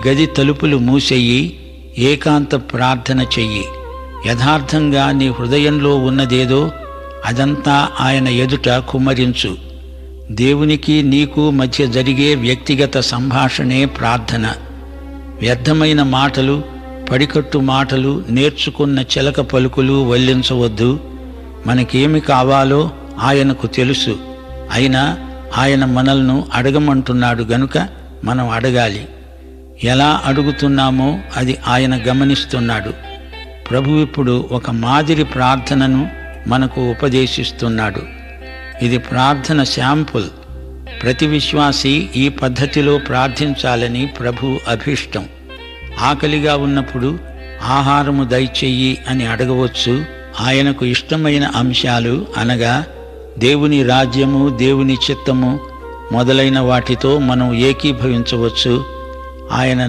గది తలుపులు మూసెయ్యి, ఏకాంత ప్రార్థన చెయ్యి. యథార్థంగా నీ హృదయంలో ఉన్నదేదో అదంతా ఆయన ఎదుట కుమ్మరించు. దేవునికి నీకు మధ్య జరిగే వ్యక్తిగత సంభాషణే ప్రార్థన. వ్యర్థమైన మాటలు, పడికట్టు మాటలు, నేర్చుకున్న చిలక పలుకులు వల్లించవద్దు. మనకేమి కావాలో ఆయనకు తెలుసు. అయినా ఆయన మనల్ని అడగమంటున్నాడు గనుక మనం అడగాలి. ఎలా అడుగుతున్నామో అది ఆయన గమనిస్తున్నాడు. ప్రభు ఇప్పుడు ఒక మాదిరి ప్రార్థనను మనకు ఉపదేశిస్తున్నాడు. ఇది ప్రార్థన శాంపుల్. ప్రతి విశ్వాసి ఈ పద్ధతిలో ప్రార్థించాలని ప్రభు అభీష్టం. ఆకలిగా ఉన్నప్పుడు ఆహారము దయచెయ్యి అని అడగవచ్చు. ఆయనకు ఇష్టమైన అంశాలు అనగా దేవుని రాజ్యము, దేవుని చిత్తము మొదలైన వాటితో మనం ఏకీభవించవచ్చు. ఆయన